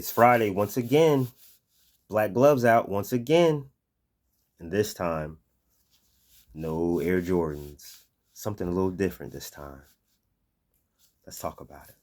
It's Friday once again. Black gloves out once again. And this time, no Air Jordans. Something a little different this time. Let's talk about it.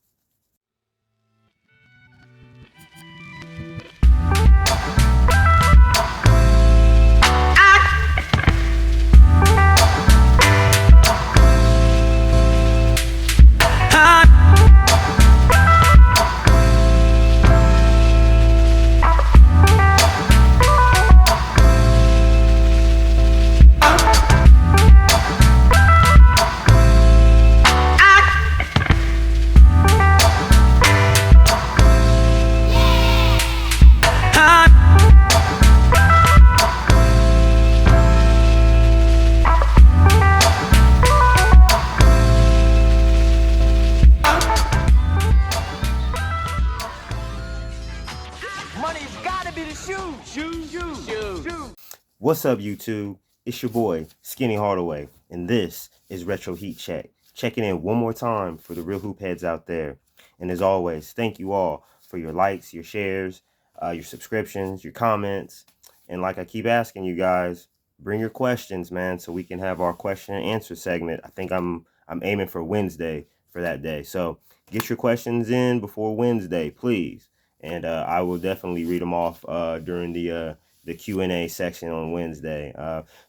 What's up, YouTube? It's your boy, Skinny Hardaway, and this is Retro Heat Check. Checking in one more time for the real hoop heads out there. And as always, thank you all for your likes, your shares, your subscriptions, your comments. And like I keep asking you guys, bring your questions, man, so we can have our question and answer segment. I think I'm aiming for Wednesday for that day. So get your questions in before Wednesday, please. And I will definitely read them off during the Q&A section on Wednesday.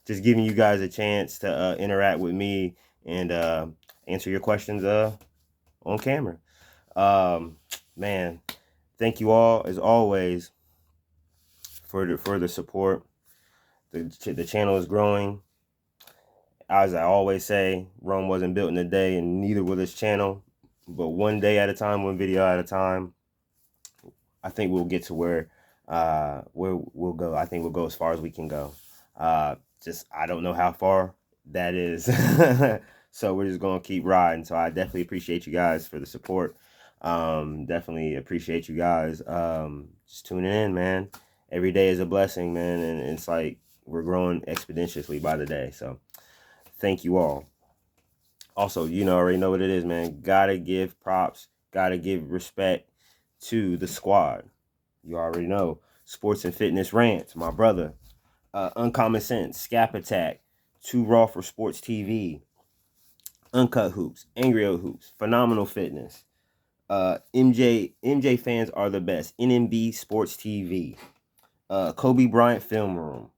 Just giving you guys a chance to interact with me and answer your questions on camera. Man, thank you all as always for the support. The channel is growing. As I always say, Rome wasn't built in a day, and neither will this channel. But one day at a time, one video at a time, I think we'll get to where we'll go. I think we'll go as far as we can go. Just I don't know how far that is. So we're just gonna keep riding. So I definitely appreciate you guys for the support. Definitely appreciate you guys just tuning in, man. Every day is a blessing, man, and it's like we're growing exponentially by the day. So thank you all. Also, already know what it is, man. Gotta give props, gotta give respect to the squad. You already know. Sports and Fitness Rants, my brother. Uncommon Sense, Scap Attack, Too Raw for Sports TV, Uncut Hoops, Angry Old Hoops, Phenomenal Fitness, MJ Fans Are the Best, NMB Sports TV, Kobe Bryant Film Room,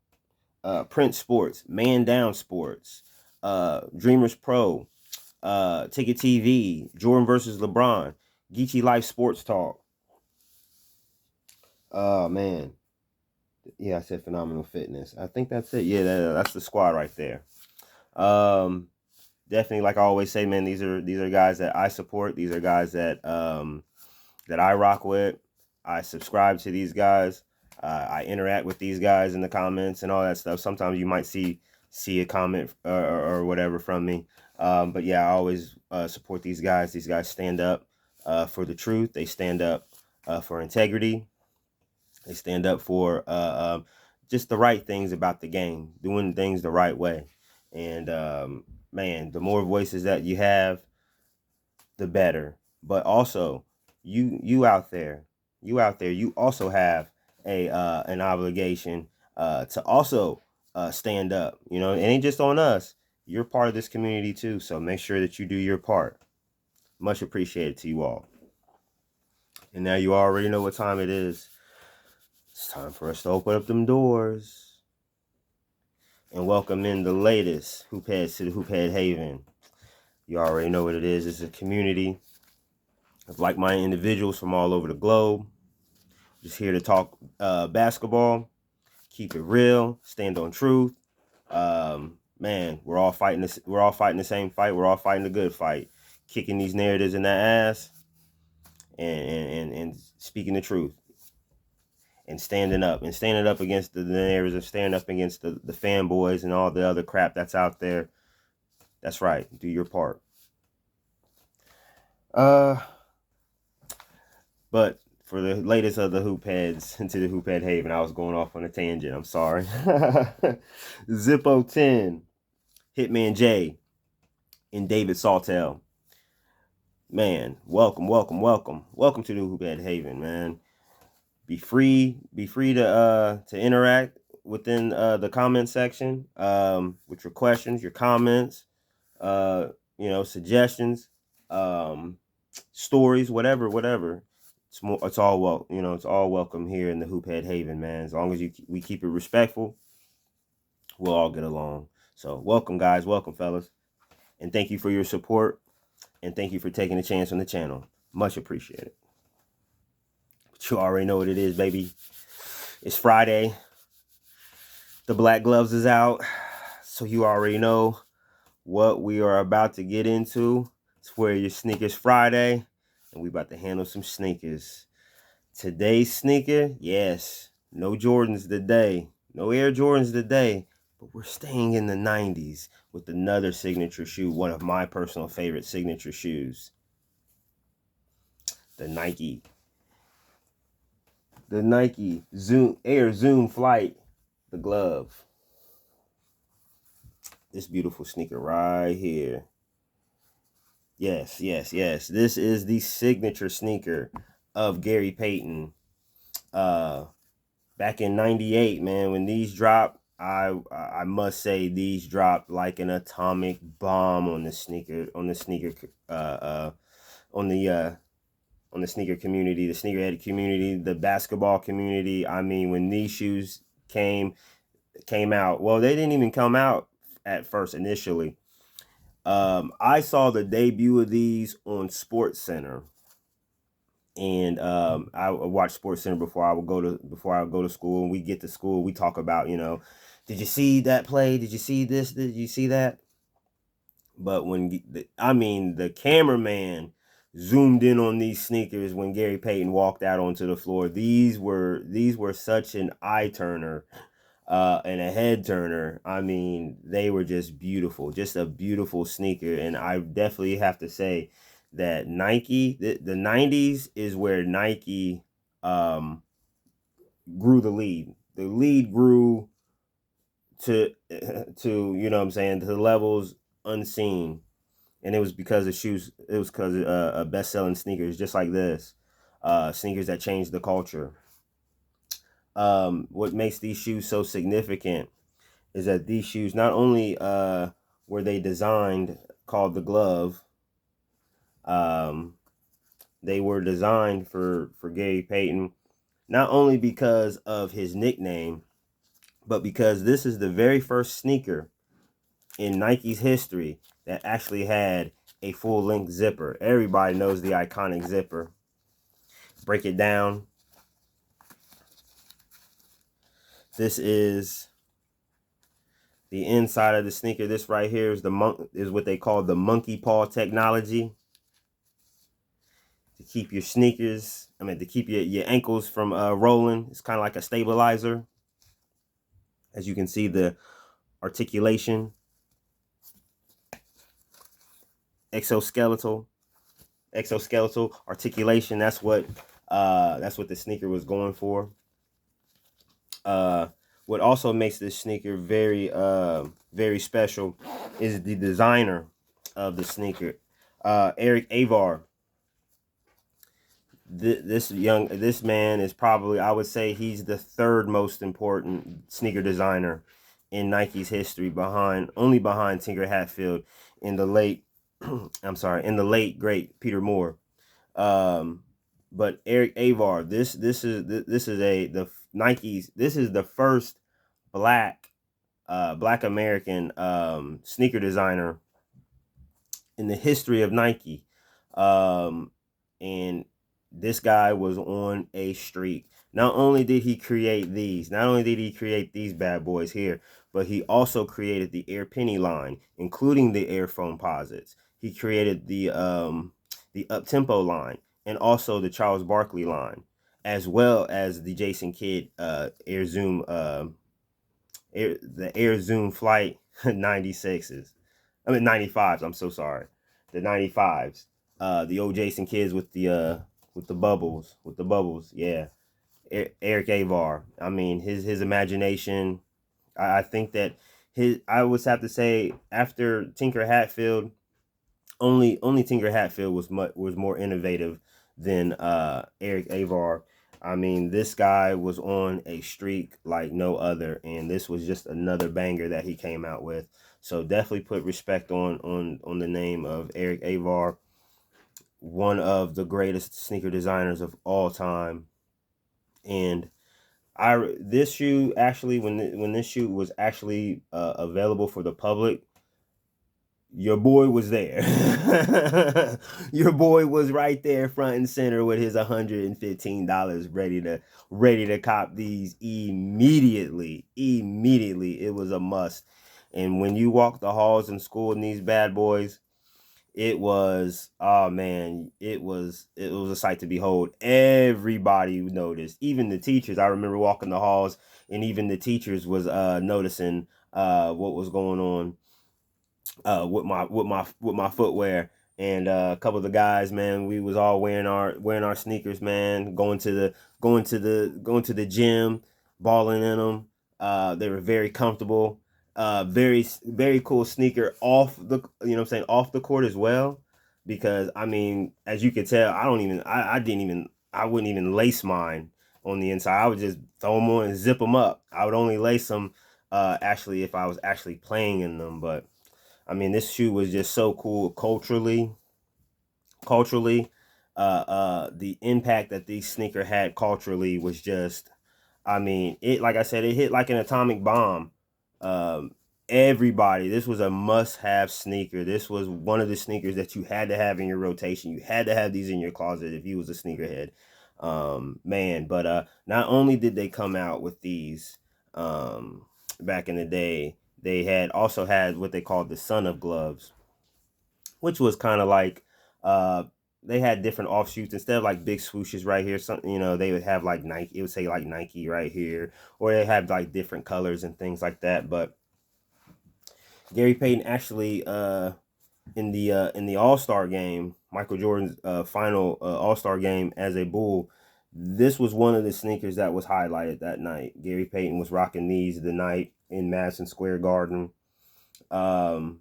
Prince Sports, Man Down Sports, Dreamers Pro, Ticket TV, Jordan versus LeBron, Geechee Life Sports Talk. Oh, man. Yeah, I said Phenomenal Fitness. I think that's it. Yeah, that's the squad right there. Definitely, like I always say, man, these are guys that I support. These are guys that that I rock with. I subscribe to these guys. I interact with these guys in the comments and all that stuff. Sometimes you might see a comment or whatever from me. But yeah, I always support these guys. These guys stand up for the truth. They stand up for integrity. They stand up for just the right things about the game, doing things the right way. And man, the more voices that you have, the better. But also, you out there, you also have an obligation to also stand up. It ain't just on us. You're part of this community too, so make sure that you do your part. Much appreciated to you all. And now you already know what time it is. It's time for us to open up them doors and welcome in the latest hoop heads to the Hoop Head Haven. You already know what it is. It's a community of like-minded individuals from all over the globe. Just here to talk basketball, keep it real, stand on truth. Man, we're all fighting this. We're all fighting the same fight. We're all fighting the good fight, kicking these narratives in the ass, and speaking the truth. And standing up against the narratives, and standing up against the fanboys and all the other crap that's out there. That's right. Do your part. But for the latest of the hoop heads into the Hoop Head Haven, I was going off on a tangent. I'm sorry. Zippo 10, Hitman J, and David Sawtell. Man, welcome to the Hoop Head Haven, man. Be free to interact within the comment section with your questions, your comments, suggestions, stories, whatever. It's all it's all welcome here in the Hoophead Haven, man. As long as we keep it respectful, we'll all get along. So welcome, guys. Welcome, fellas. And thank you for your support. And thank you for taking a chance on the channel. Much appreciated. But you already know what it is, baby. It's Friday. The Black Gloves is out. So you already know what we are about to get into. It's Wear Your Sneakers Friday. And we about to handle some sneakers. Today's sneaker, yes. No Jordans today. No Air Jordans today. But we're staying in the 90s with another signature shoe. One of my personal favorite signature shoes. The Nike Air Zoom Flight, the glove. This beautiful sneaker right here. Yes. This is the signature sneaker of Gary Payton. Back in '98, man, when these dropped, I must say these dropped like an atomic bomb on the sneaker community, the sneakerhead community, the basketball community. I mean, when these shoes came out, well, they didn't even come out at first initially. I saw the debut of these on Sports Center, and I watched Sports Center before I would go to school. And we get to school, we talk about, did you see that play? Did you see this? Did you see that? But the cameraman zoomed in on these sneakers when Gary Payton walked out onto the floor. These were such an eye turner and a head turner. I mean, they were just beautiful, just a beautiful sneaker. And I definitely have to say that Nike, the 90s is where Nike grew the lead. The lead grew to you know what I'm saying, to the levels unseen. And it was because of shoes. It was because of best-selling sneakers just like this. Sneakers that changed the culture. What makes these shoes so significant is that these shoes, not only were they designed, called the glove, they were designed for Gary Payton, not only because of his nickname, but because this is the very first sneaker in Nike's history that actually had a full-length zipper. Everybody knows the iconic zipper. Break it down. This is the inside of the sneaker. This right here is what they call the monkey paw technology. To keep your to keep your ankles from rolling. It's kind of like a stabilizer. As you can see, the articulation, exoskeletal articulation. That's what the sneaker was going for. What also makes this sneaker very very special is the designer of the sneaker, Eric Avar. This man is probably, I would say, he's the third most important sneaker designer in Nike's history, only behind Tinker Hatfield in the late great Peter Moore. But Eric Avar, this is the first black American sneaker designer in the history of Nike. And this guy was on a streak. Not only did he create these bad boys here, but he also created the Air Penny line, including the Air Foamposites. He created the Up-Tempo line, and also the Charles Barkley line, as well as the Jason Kidd Air Zoom the Air Zoom Flight 96s. 95s. I'm so sorry. The 95s. The old Jason Kidds with the bubbles. Yeah. Eric Avar. I mean, his imagination. I think that I would have to say, after Tinker Hatfield, only Tinker Hatfield was more innovative than Eric Avar. I mean, this guy was on a streak like no other, and this was just another banger that he came out with. So definitely put respect on the name of Eric Avar, one of the greatest sneaker designers of all time. And this shoe actually, when this shoe was actually available for the public, your boy was there. Your boy was right there front and center with his $115 ready to cop these immediately. Immediately. It was a must. And when you walk the halls in school in these bad boys, it was, oh man, it was a sight to behold. Everybody noticed, even the teachers. I remember walking the halls, and even the teachers was noticing what was going on with my footwear. And a couple of the guys, man, we was all wearing our sneakers, man, going to the gym, balling in them. They were very comfortable. Very cool sneaker off the, you know what I'm saying, off the court as well. Because I mean, as you can tell, I wouldn't even lace mine on the inside. I would just throw them on and zip them up. I would only lace them actually if I was actually playing in them. But I mean, this shoe was just so cool culturally. The impact that these sneaker had culturally was just, I mean, it, like I said, it hit like an atomic bomb. Um, Everybody, this was a must-have sneaker. This was one of the sneakers that you had to have in your rotation. You had to have these in your closet if you was a sneakerhead. Man, but not only did they come out with these back in the day, they had also had what they called the Son of gloves, which was kind of like uh they had different offshoots. Instead of like big swooshes right here, something, they would have like Nike. It would say like Nike right here, or they have like different colors and things like that. But Gary Payton actually in the All-Star game, Michael Jordan's final All-Star game as a Bull, this was one of the sneakers that was highlighted that night. Gary Payton was rocking these the night in Madison Square Garden. Um,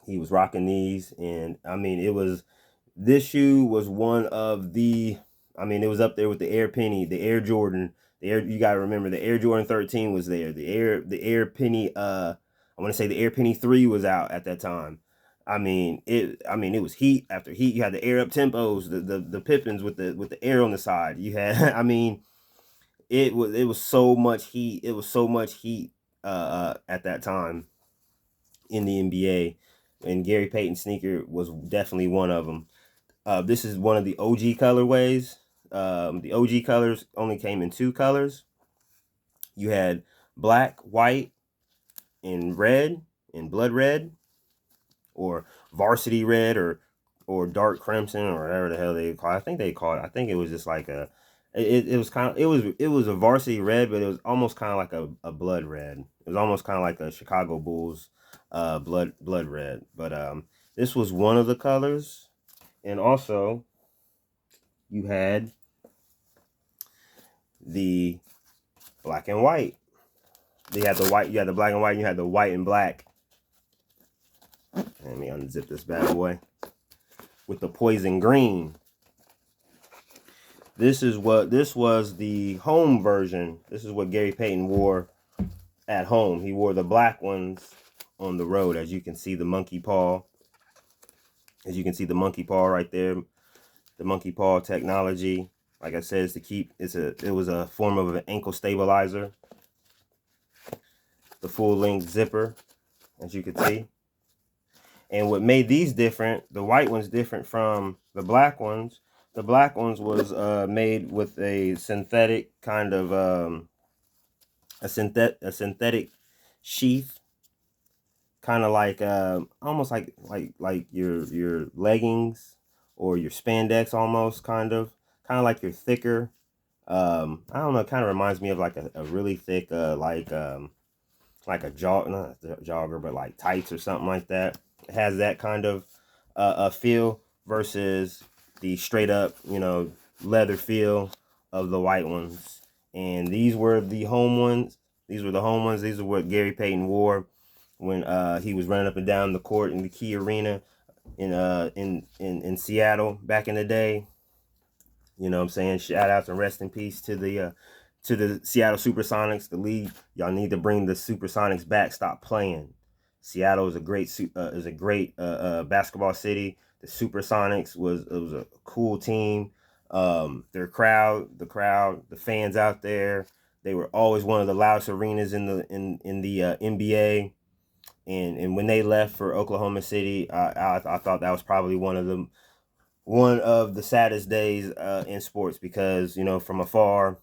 he was rocking these, and I mean, this shoe was one of the, I mean, it was up there with the Air Penny, the Air Jordan, you gotta remember the Air Jordan 13 was there. The Air Penny, I want to say the Air Penny 3 was out at that time. I mean, it was heat after heat. You had the air up tempos, the Pippins with the air on the side. You had, I mean, it was so much heat. It was so much heat at that time in the NBA, and Gary Payton sneaker was definitely one of them. This is one of the OG colorways. The OG colors only came in two colors. You had black, white, and red, and blood red, or varsity red, or dark crimson, or whatever the hell they call it. I think they call it. I think it was just like a. It was kind of, it was a varsity red, but it was almost kind of like a blood red. It was almost kind of like a Chicago Bulls blood red. But this was one of the colors, and also you had the black and white. You had the black and white, and you had the white and black. Let me unzip this bad boy with the poison green. This was the home version. This is what Gary Payton wore at home. He wore the black ones on the road, as you can see the monkey paw. As you can see the monkey paw right there, the monkey paw technology. Like I said, it was a form of an ankle stabilizer. The full length zipper, as you can see. And what made these different, the white ones different from the black ones. The black ones was made with a synthetic kind of a synthetic sheath, kind of like almost like your leggings or your spandex, almost kind of like your thicker. I don't know. It kind of reminds me of like a really thick like a not a jogger, but like tights or something like that. It has that kind of feel versus the straight up, leather feel of the white ones. And these were the home ones. These were the home ones. These are what Gary Payton wore when he was running up and down the court in the Key Arena in Seattle back in the day. You know what I'm saying? Shout out and rest in peace to the Seattle Supersonics. The league, y'all need to bring the Supersonics back. Stop playing. Seattle is a great basketball city. The Supersonics was a cool team. The crowd, the fans out there, they were always one of the loudest arenas in the NBA. And when they left for Oklahoma City, I thought that was probably one of the saddest days in sports, because from afar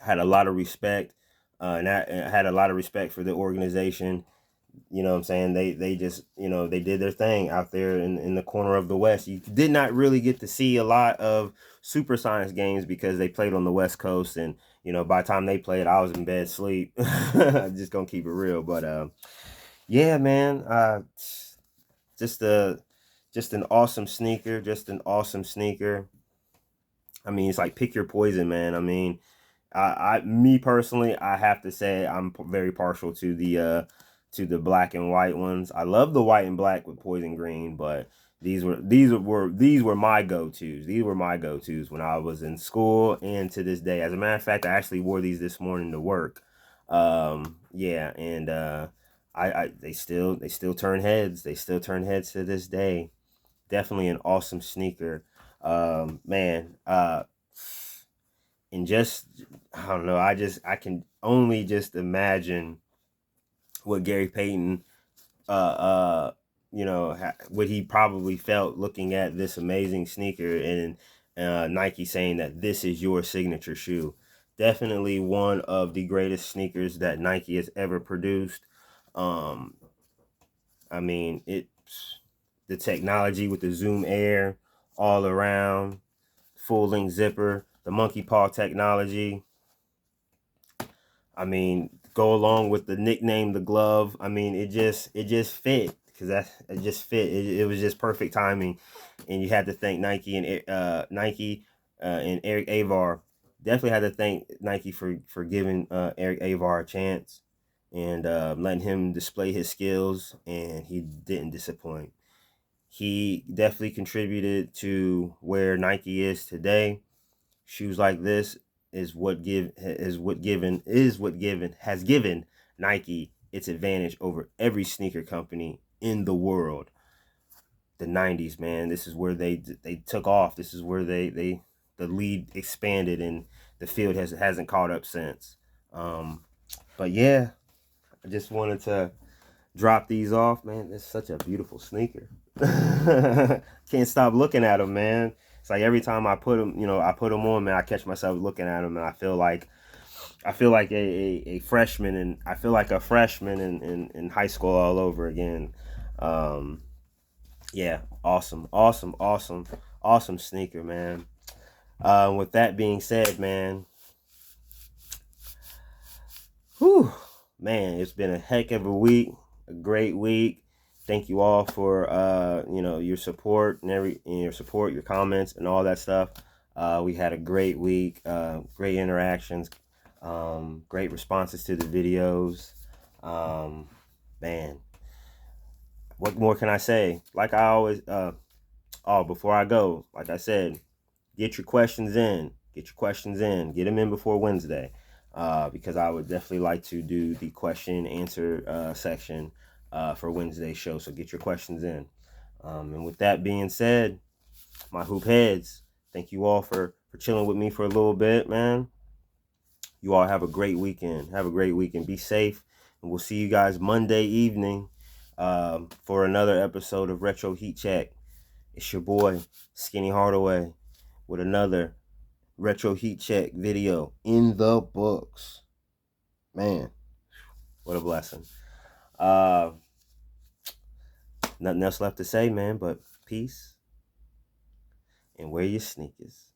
I had a lot of respect, and I had a lot of respect for the organization. You know what I'm saying? They just, they did their thing out there in the corner of the West. You did not really get to see a lot of Supersonics games because they played on the West Coast, and by the time they played, I was in bed sleep. I'm just gonna keep it real, but yeah, man, just a just an awesome sneaker, just an awesome sneaker. I mean, it's like pick your poison, man. I mean, me personally, I have to say I'm very partial to the black and white ones. I love the white and black with poison green, but these were my go-tos. These were my go-tos when I was in school and to this day. As a matter of fact, I actually wore these this morning to work. Yeah, and they still turn heads. They still turn heads to this day. Definitely an awesome sneaker. Man, and just I don't know. I can only just imagine what Gary Payton, what he probably felt looking at this amazing sneaker, and Nike saying that this is your signature shoe. Definitely one of the greatest sneakers that Nike has ever produced. Um, I mean, the technology with the Zoom Air all around, full length zipper, the monkey paw technology. I mean, go along with the nickname, the glove. I mean, it just fit, because it just fit. It was just perfect timing, and you had to thank Nike and Eric Avar. Definitely had to thank Nike for giving Eric Avar a chance, and letting him display his skills, and he didn't disappoint. He definitely contributed to where Nike is today. Shoes like this has given Nike its advantage over every sneaker company in the world. The 90s, man, this is where they took off. This is where the lead expanded, and the field hasn't caught up since. But yeah, I just wanted to drop these off, man. It's such a beautiful sneaker. Can't stop looking at them, man. It's like every time I put them, I put them on, man, I catch myself looking at them, and I feel like a freshman, and I feel like a freshman in high school all over again. Yeah, awesome sneaker, man. With that being said, man, whew, man, it's been a heck of a week, a great week. Thank you all for your support your comments and all that stuff. We had a great week, great interactions, great responses to the videos. Man, what more can I say? Like I always before I go, like I said, get your questions in. Get your questions in. Get them in before Wednesday, because I would definitely like to do the question and answer section for Wednesday's show. So get your questions in. And with that being said, my hoop heads, thank you all for chilling with me for a little bit, man. You all have a great weekend. Have a great weekend. Be safe. And we'll see you guys Monday evening for another episode of Retro Heat Check. It's your boy, Skinny Hardaway, with another Retro Heat Check video in the books. Man, what a blessing. Nothing else left to say, man, but peace and wear your sneakers.